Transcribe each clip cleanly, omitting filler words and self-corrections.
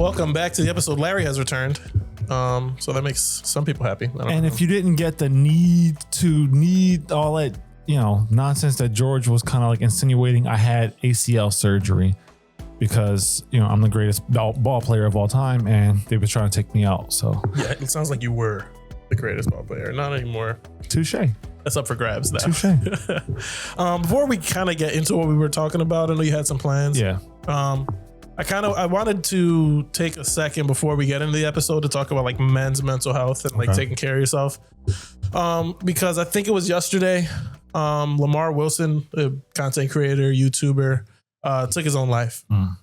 welcome back to the episode. Larry has returned. So that makes some people happy. And if you didn't get the need all that, nonsense that George was kind of like insinuating, I had ACL surgery because, I'm the greatest ball player of all time and they were trying to take me out. So yeah, it sounds like you were the greatest ball player. Not anymore. Touche. That's up for grabs now. Touche. Before we kind of get into what we were talking about, I know you had some plans. Yeah. I wanted to take a second before we get into the episode to talk about like men's mental health and like taking care of yourself. Because I think it was yesterday, Lamar Wilson, a content creator, YouTuber, took his own life. And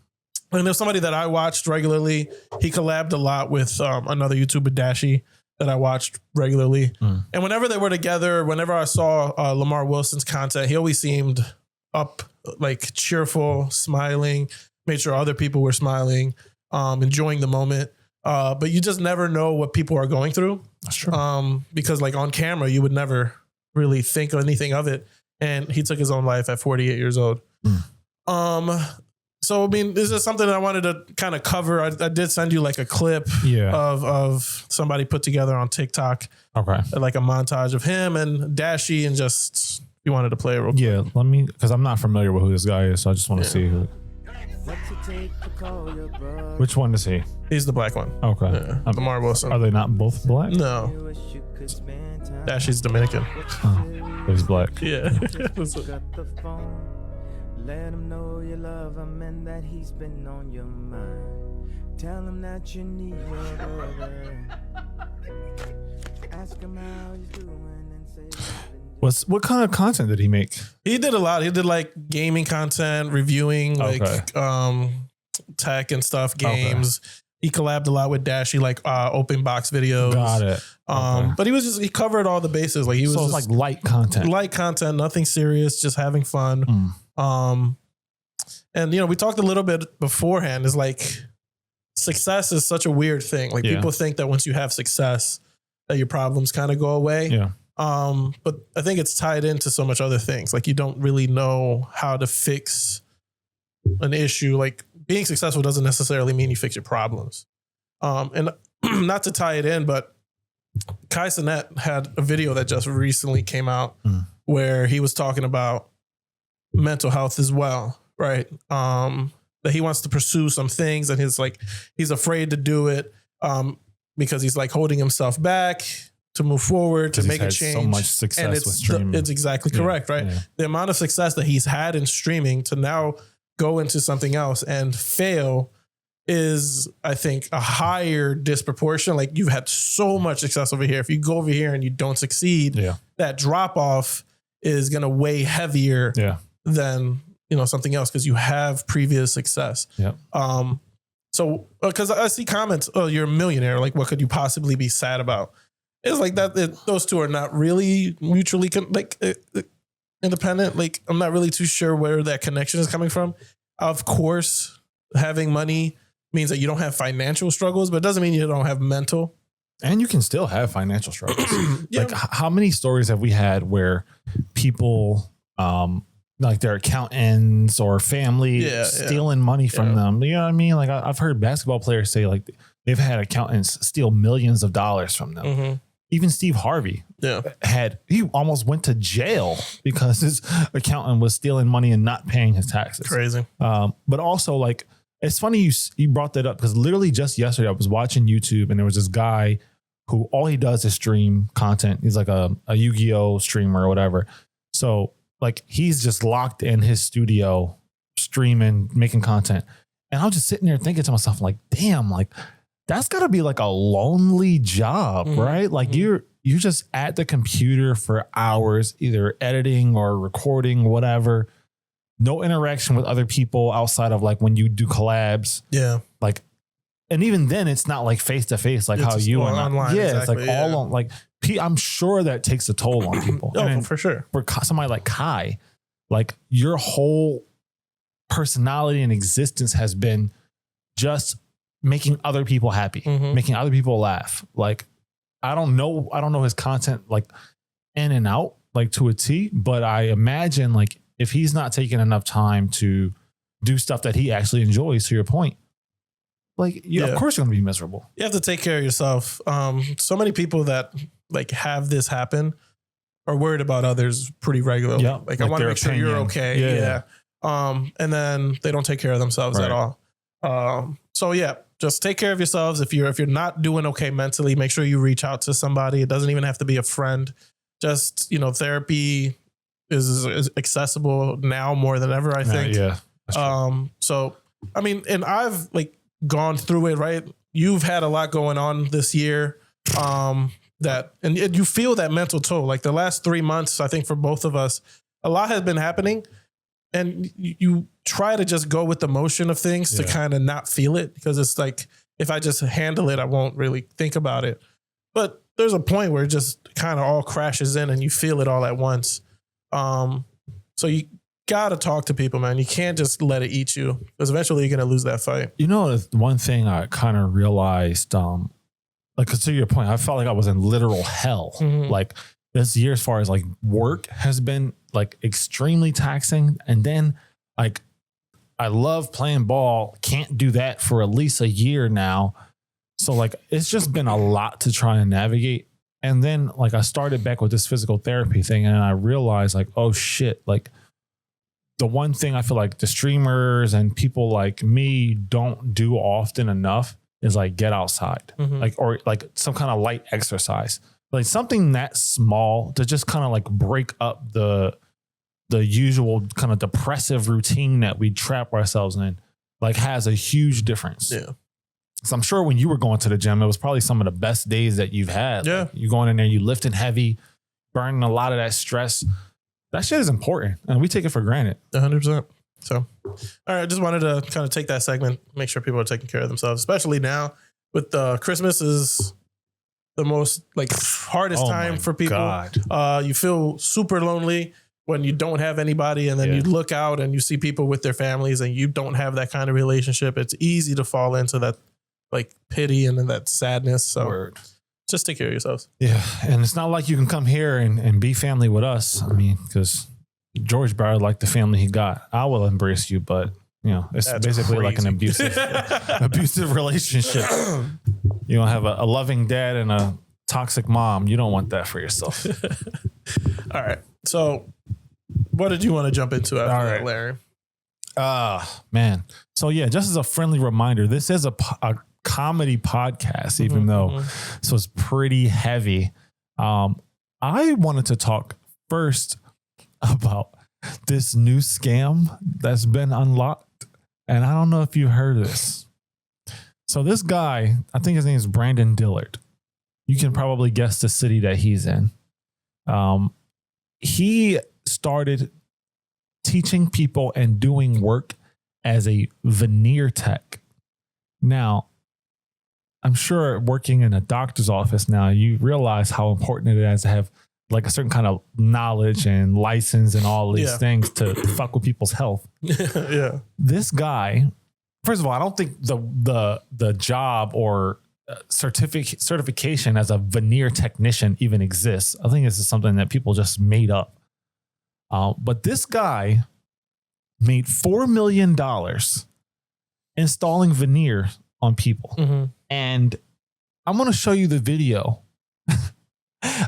there's somebody that I watched regularly. He collabed a lot with another YouTuber, Dashi, that I watched regularly. And whenever they were together, whenever I saw Lamar Wilson's content, he always seemed up, like cheerful, smiling, made sure other people were smiling, enjoying the moment. But you just never know what people are going through. That's true. Because like on camera, you would never really think anything of it. And he took his own life at 48 years old. So, I mean, this is something that I wanted to kind of cover. I did send you like a clip of somebody put together on TikTok. Okay. Like a montage of him and Dashi and just, you wanted to play it real quick. Yeah, let me, because I'm not familiar with who this guy is. So I just want to see who. Which one is he? He's the black one. Okay. Yeah. Lamar Wilson. Are they not both black? No. Dashi's Dominican. Oh, he's black. Yeah. Let him know you love him and that he's been on your mind. Tell him that you need your brother. Ask him how he's doing and say what kind of content did he make? He did a lot. He did like gaming content, reviewing like tech and stuff, games. He collabed a lot with Dashi, like open box videos. Got it. But he covered all the bases. Like he was just like light content, nothing serious, just having fun. And we talked a little bit beforehand, is like success is such a weird thing. Like people think that once you have success that your problems kind of go away. Yeah. But I think it's tied into so much other things. Like you don't really know how to fix an issue. Like being successful doesn't necessarily mean you fix your problems. And not to tie it in, but Kai Cenat had a video that just recently came out where he was talking about mental health as well, right? That he wants to pursue some things and he's afraid to do it because he's like holding himself back to move forward, to make a change. So much success with streaming. It's exactly correct, right? Yeah. The amount of success that he's had in streaming to now go into something else and fail is, I think, a higher disproportion. Like you've had so much success over here. If you go over here and you don't succeed, that drop off is going to weigh heavier than, something else because you have previous success. Yeah. So, because I see comments, oh, you're a millionaire. Like, what could you possibly be sad about? It's like that. Those two are not really mutually independent. Like, I'm not really too sure where that connection is coming from. Of course, having money means that you don't have financial struggles, but it doesn't mean you don't have mental. And you can still have financial struggles. Like, how many stories have we had where people, like their accountants or family stealing money from them? You know what I mean? Like I've heard basketball players say like they've had accountants steal millions of dollars from them. Even Steve Harvey he almost went to jail because his accountant was stealing money and not paying his taxes. Crazy. But also like, it's funny you brought that up because literally just yesterday I was watching YouTube and there was this guy who all he does is stream content. He's like a Yu-Gi-Oh streamer or whatever. So like he's just locked in his studio streaming, making content. And I was just sitting there thinking to myself, like, damn, like that's gotta be like a lonely job, right? Like you're just at the computer for hours, either editing or recording, whatever. No interaction with other people outside of like when you do collabs. Yeah. Like, and even then it's not like face to face, like how you and online. Yeah. Exactly, it's like all on like, I'm sure that takes a toll on people. For sure. For somebody like Kai, like your whole personality and existence has been just making other people happy, making other people laugh. Like, I don't know his content like in and out, like to a T, but I imagine like if he's not taking enough time to do stuff that he actually enjoys, to your point, Like, Yeah. of course you're gonna be miserable. You have to take care of yourself. So many people that like have this happen are worried about others pretty regularly. Yeah, Like I want to their make sure you're opinion. okay. Yeah. And then they don't take care of themselves at Right. all. So yeah, just take care of yourselves. If you're not doing okay mentally, make sure you reach out to somebody. It doesn't even have to be a friend. Just, therapy is accessible now more than ever, I think. Yeah. That's true. So I mean, and I've like gone through it, right? You've had a lot going on this year. And you feel that mental toll. Like the last 3 months, I think for both of us, a lot has been happening. And you try to just go with the motion of things to kind of not feel it, because it's like, if I just handle it, I won't really think about it. But there's a point where it just kind of all crashes in and you feel it all at once. So you got to talk to people, man. You can't just let it eat you, because eventually you're going to lose that fight. One thing I kind of realized, like, 'cause to your point, I felt like I was in literal hell. Mhm. Like this year, as far as like work has been like extremely taxing. And then like, I love playing ball. Can't do that for at least a year now. So like, it's just been a lot to try and navigate. And then like, I started back with this physical therapy thing, and I realized like, oh shit, like the one thing I feel like the streamers and people like me don't do often enough is like get outside, Mhm. or some kind of light exercise, like something that small to just kind of like break up the usual kind of depressive routine that we trap ourselves in, like has a huge difference. Yeah. So I'm sure when you were going to the gym, it was probably some of the best days that you've had. Yeah. Like you going in there, you lifting heavy, burning a lot of that stress. That shit is important, and we take it for granted. 100%. So, all right. Just wanted to kind of take that segment, make sure people are taking care of themselves, especially now with Christmas is the most like hardest time for people. God. You feel super lonely when you don't have anybody, and then you look out and you see people with their families and you don't have that kind of relationship. It's easy to fall into that like pity and then that sadness. So Word. just take care of yourselves. Yeah. And it's not like you can come here and be family with us. I mean, because George Barrett liked the family he got. I will embrace you, but it's That's basically like an crazy. abusive relationship. You don't have a loving dad and a toxic mom. You don't want that for yourself. All right. So what did you want to jump into after that, Larry? Man. So yeah, just as a friendly reminder, this is a comedy podcast, even though, so it's pretty heavy. I wanted to talk first about this new scam that's been unlocked. And I don't know if you heard this. So this guy, I think his name is Brandon Dillard. You can probably guess the city that he's in. He started teaching people and doing work as a veneer tech. Now, I'm sure working in a doctor's office now, you realize how important it is to have like a certain kind of knowledge and license and all these things to fuck with people's health. Yeah. This guy, first of all, I don't think the job or certification as a veneer technician even exists. I think this is something that people just made up. But this guy made $4 million installing veneer on people. Mm-hmm. And I'm going to show you the video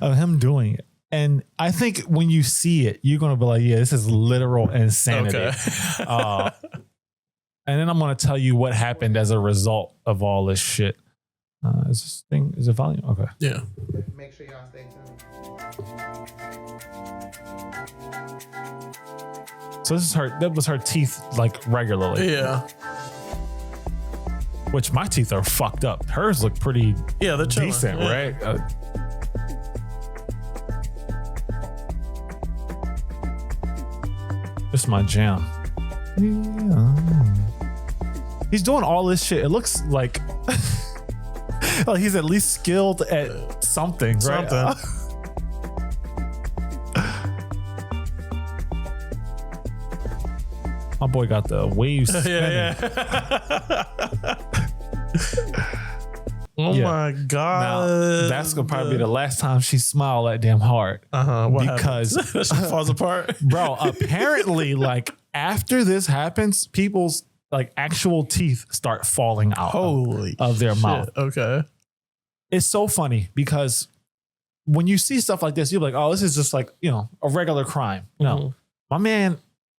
of him doing it. And I think when you see it, you're going to be like, yeah, this is literal insanity. Okay. And then I'm going to tell you what happened as a result of all this shit. Is it volume? Okay. Yeah. Make sure y'all stay tuned. So that was her teeth like regularly. Yeah. Which my teeth are fucked up. Hers look pretty Yeah, they're chilling. decent, Yeah. right? This is my jam. Yeah. He's doing all this shit. It looks like like he's at least skilled at something, right? Something. My boy got the waves spinning. Yeah. Oh Yeah. my God. Now, that's gonna probably be the last time she smiled that damn hard. What Because happens? She falls apart. bro, apparently, like after this happens, people's like actual teeth start falling out Holy of their shit. mouth. Okay. It's so funny because when you see stuff like this, you're like, oh, this is just like, you know, a regular crime. No, my man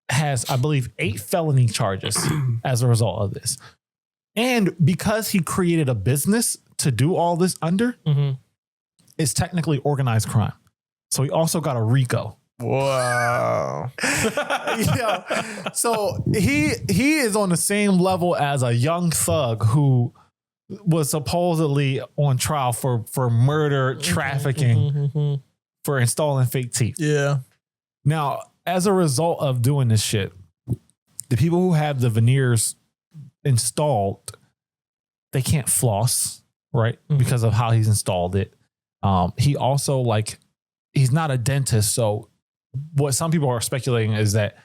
has, I believe, 8 felony charges as a result of this. And because he created a business to do all this under, it's technically organized crime. So he also got a RICO. Wow. Yeah. So he is on the same level as a young thug who was supposedly on trial for murder, trafficking, for installing fake teeth. Yeah. Now, as a result of doing this shit, the people who have the veneers installed, they can't floss, right? Because of how he's installed it. He also, like, he's not a dentist. So what some people are speculating is that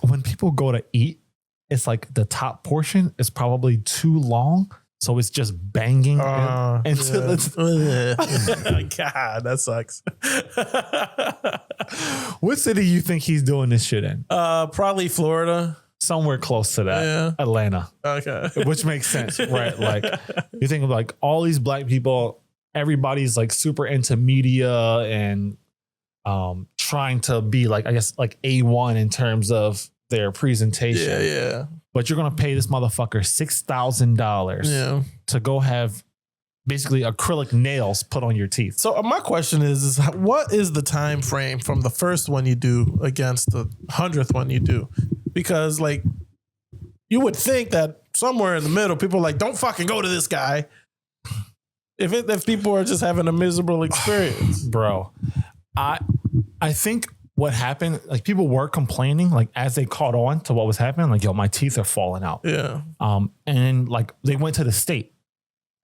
when people go to eat, it's like the top portion is probably too long. So it's just banging into the... God, that sucks. What city do you think he's doing this shit in? Probably Florida. Somewhere close to that. Yeah. Atlanta. Okay. Which makes sense, right? Like, you think of like all these black people, everybody's like super into media and trying to be like, I guess, like A1 in terms of their presentation. Yeah. But you're going to pay this motherfucker $6,000 to go have basically acrylic nails put on your teeth. So my question is what is the time frame from the first one you do against the 100th one you do? Because like you would think that somewhere in the middle, people are like, don't fucking go to this guy. If people are just having a miserable experience. Bro, I think what happened, like people were complaining, like as they caught on to what was happening, like, yo, my teeth are falling out. Yeah. And then like they went to the state.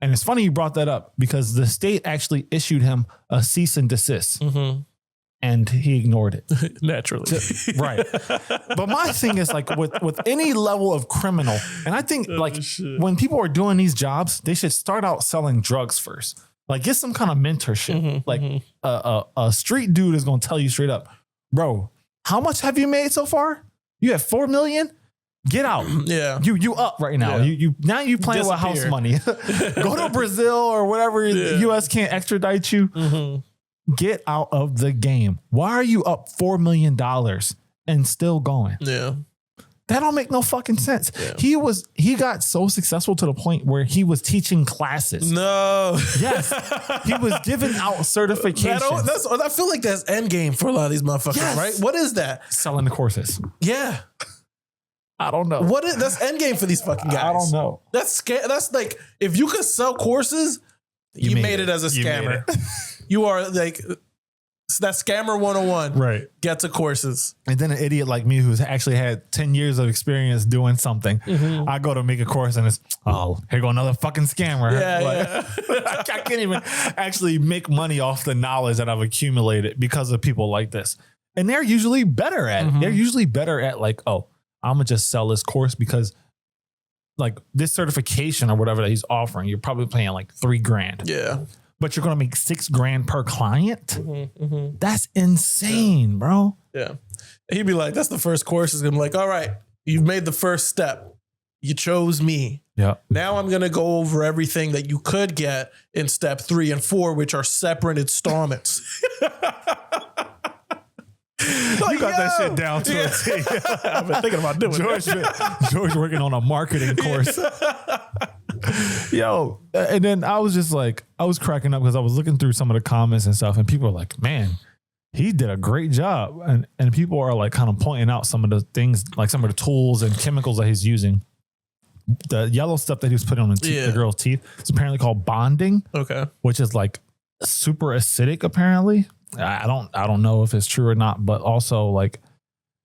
And it's funny you brought that up because the state actually issued him a cease and desist. And he ignored it. Naturally. Right. But my thing is like with any level of criminal, and I think like when people are doing these jobs, they should start out selling drugs first. Like get some kind of mentorship. Like a street dude is going to tell you straight up, bro, how much have you made so far? You have 4 million? Get out. Yeah. You up right now. Yeah. You playing with house money. Go to Brazil or whatever. The US can't extradite you. Get out of the game. Why are you up $4 million and still going? Yeah. That don't make no fucking sense. Yeah. He got so successful to the point where he was teaching classes. No. Yes. He was giving out certifications. I feel like that's end game for a lot of these motherfuckers, right? What is that? Selling the courses. Yeah. I don't know. That's end game for these fucking guys? I don't know. That's like, if you could sell courses, you made it as a scammer. You are like, that scammer 101. Right. Get to courses. And then an idiot like me who's actually had 10 years of experience doing something. I go to make a course and it's, here go another fucking scammer. I can't even actually make money off the knowledge that I've accumulated because of people like this. And they're usually better at it. They're usually better at like, I'm going to just sell this course because like this certification or whatever that he's offering, you're probably paying like $3,000. Yeah. But you're going to make $6,000 per client. That's insane, bro. Yeah. He'd be like, that's the first course. He's going to be like, all right, you've made the first step. You chose me. Yeah. Now I'm going to go over everything that you could get in step 3 and 4, which are separate installments. You got that shit down to a T. I've been thinking about doing George working on a marketing course. Yo, and then I was just like, I was cracking up because I was looking through some of the comments and stuff, and people were like, man, he did a great job. And people are like kind of pointing out some of the things, like some of the tools and chemicals that he's using. The yellow stuff that he was putting on the girl's teeth is apparently called bonding. Okay. Which is like super acidic, apparently. I don't know if it's true or not, but also like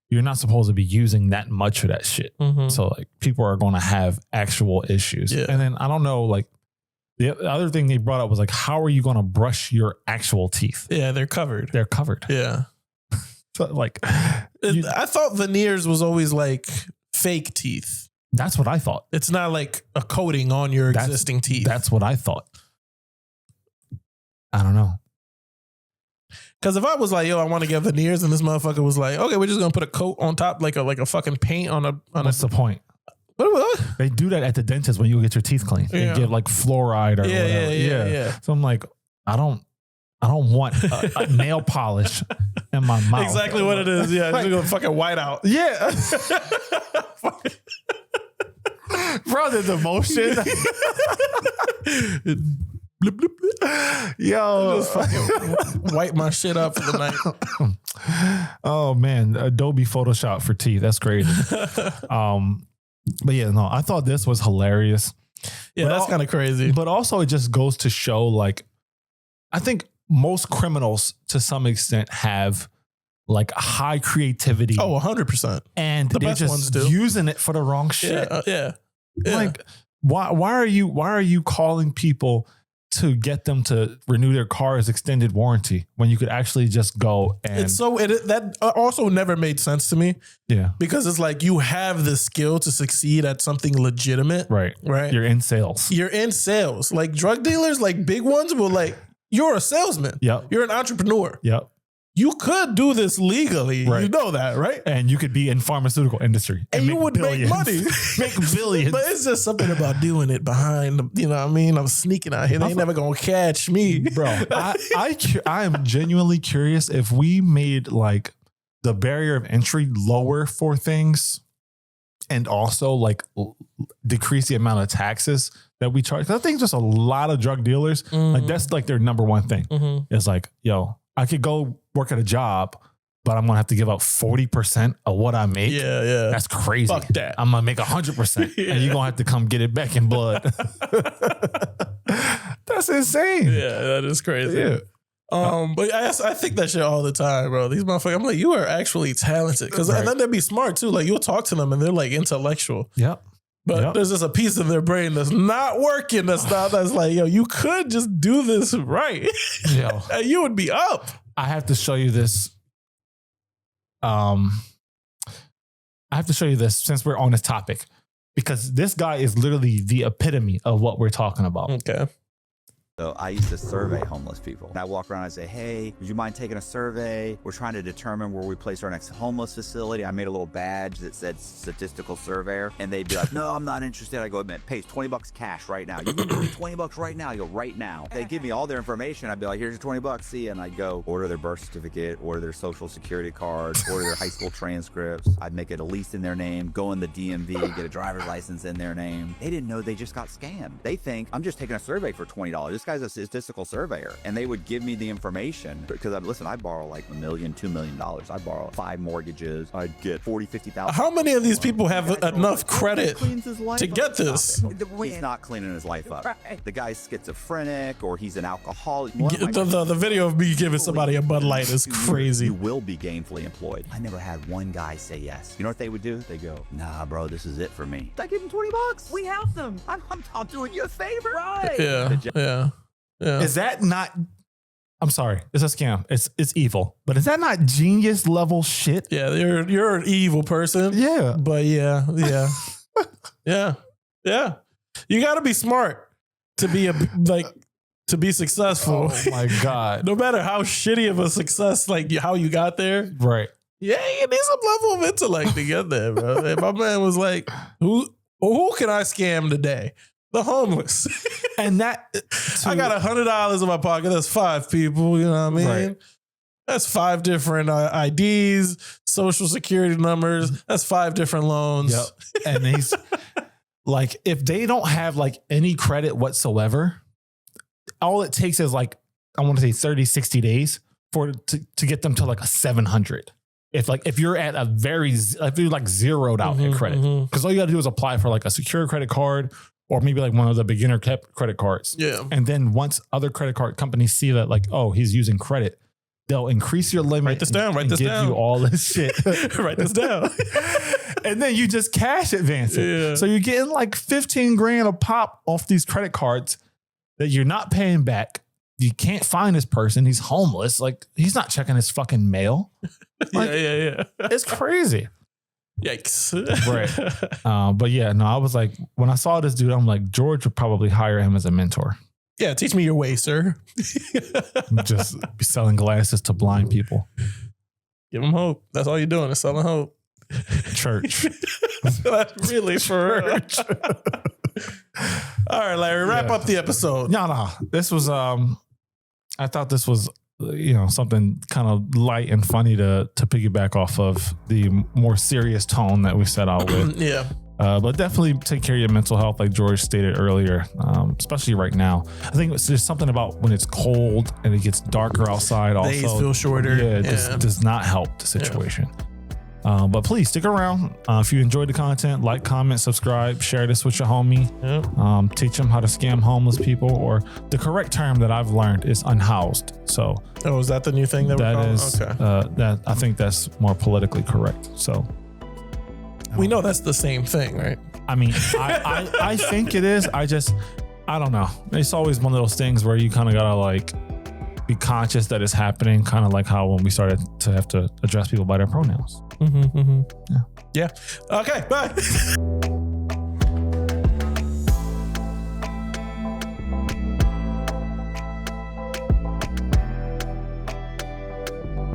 you're not supposed to be using that much of that shit. So like people are going to have actual issues. Yeah. And then I don't know, like the other thing they brought up was like, how are you going to brush your actual teeth? Yeah, they're covered. They're covered. Yeah. So like, I thought veneers was always like fake teeth. That's what I thought. It's not like a coating on your existing teeth. That's what I thought. I don't know. Because if I was like, yo, I want to get veneers, and this motherfucker was like, okay, we're just gonna put a coat on top, like a fucking paint on a. What's the point? What? They do that at the dentist when you get your teeth cleaned. They give like fluoride or whatever. Yeah. So I'm like, I don't want a nail polish in my mouth. Exactly what it is. Yeah, you're gonna fucking white out. Yeah. Bro, the motion. Blip, blip, blip. Yo, Just fucking wipe my shit up for the night. Oh man, Adobe Photoshop for teeth. That's crazy. But yeah, no, I thought this was hilarious. Yeah, But that's kind of crazy. But also, it just goes to show, like, I think most criminals to some extent have like high creativity. Oh, 100%. And The they're best ones just do. using it for the wrong shit. Yeah. Like, why are you calling people to get them to renew their car's extended warranty when you could actually just go and It's so that also never made sense to me. Yeah. Because it's like you have the skill to succeed at something legitimate. Right. You're in sales. You're in sales. Like drug dealers, like big ones will like, you're a salesman. Yep. You're an entrepreneur. Yep. You could do this legally. Right. You know that, right? And you could be in pharmaceutical industry. And you would billions. make money. Make billions. But it's just something about doing it behind, you know what I mean? I'm sneaking out here. They ain't never going to catch me. Bro, I am genuinely curious if we made like the barrier of entry lower for things and also like decrease the amount of taxes that we charge. 'Cause I think just a lot of drug dealers, like that's like their number one thing. It's like, yo, I could go work at a job, but I'm going to have to give up 40% of what I make. Yeah. That's crazy. Fuck that. I'm going to make 100% and you're going to have to come get it back in blood. That's insane. Yeah, that is crazy. Yeah. But I think that shit all the time, bro. These motherfuckers, I'm like, you are actually talented. Because and then they'd be smart too. Like you'll talk to them and they're like intellectual. Yep. But there's just a piece of their brain that's not working. That's like, yo, you could just do this right. Yo. And you would be up. I have to show you this. I have to show you this since we're on this topic, because this guy is literally the epitome of what we're talking about. Okay. So I used to survey homeless people. And I walk around and I say, hey, would you mind taking a survey? We're trying to determine where we place our next homeless facility. I made a little badge that said statistical surveyor. And they'd be like, no, I'm not interested. I go, man, pays $20 cash right now. You can give me $20 right now. I go, right now. They give me all their information. I'd be like, here's your $20. See you. And I'd go order their birth certificate, order their social security card, order their high school transcripts. I'd make it a lease in their name, go in the DMV, get a driver's license in their name. They didn't know they just got scammed. They think I'm just taking a survey for $20. This guy's a statistical surveyor. And they would give me the information because I borrow like $1 million, $2 million. I borrow 5 mortgages. I'd get 40, 50,000. How many of these people have enough credit to get this? He's not cleaning his life up. Right. The guy's schizophrenic or he's an alcoholic. The video of me giving somebody a Bud Light is crazy. You will be gainfully employed. I never had one guy say yes. You know what they would do? They go, nah, bro, this is it for me. I give him $20. We help them. I'm doing you a favor. Right. Yeah. Is that not, I'm sorry, it's a scam. It's evil. But is that not genius level shit? Yeah, you're an evil person. Yeah. But yeah. You got to be smart to be successful. Oh my God. No matter how shitty of a success, like how you got there. Right. Yeah, you need some level of intellect to get there, bro. If my man was like, who can I scam today? The homeless. And that I got $100 in my pocket. That's 5 people. You know what I mean? Right. That's 5 different IDs, social security numbers. That's 5 different loans. Yep. And he's like, if they don't have like any credit whatsoever, all it takes is like, I want to say 30, 60 days to get them to like a 700. If you're at if you're like zeroed out in credit, because all you got to do is apply for like a secure credit card or maybe like one of the beginner credit cards. Yeah. And then once other credit card companies see that like, oh, he's using credit, they'll increase your limit. Write this down. and give you all this shit. Write this down. And then you just cash advance it. Yeah. So you're getting like 15 grand a pop off these credit cards that you're not paying back. You can't find this person. He's homeless. Like he's not checking his fucking mail. Like, yeah. It's crazy. Yikes. Right. But yeah, no, I was like, when I saw this dude, I'm like, George would probably hire him as a mentor. Yeah, teach me your way, sir. Just be selling glasses to blind people. Give them hope. That's all you're doing is selling hope. Church. That's really for church. All right, Larry, wrap up the episode. No. This was I thought this was something kind of light and funny to piggyback off of the more serious tone that we set out with. Yeah. But definitely take care of your mental health, like George stated earlier, especially right now. I think there's something about when it's cold and it gets darker outside. Also, days feel shorter. Yeah, this does not help the situation. But please stick around. If you enjoyed the content, like, comment, subscribe, share this with your homie. Yep. Teach them how to scam homeless people, or the correct term that I've learned is unhoused. So, is that the new thing that we're calling? Okay. That I think that's more politically correct. So, we know that's the same thing, right? I mean, I think it is. I don't know. It's always one of those things where you kind of gotta like be conscious that it's happening. Kind of like how when we started to have to address people by their pronouns. Yeah. Okay. Bye.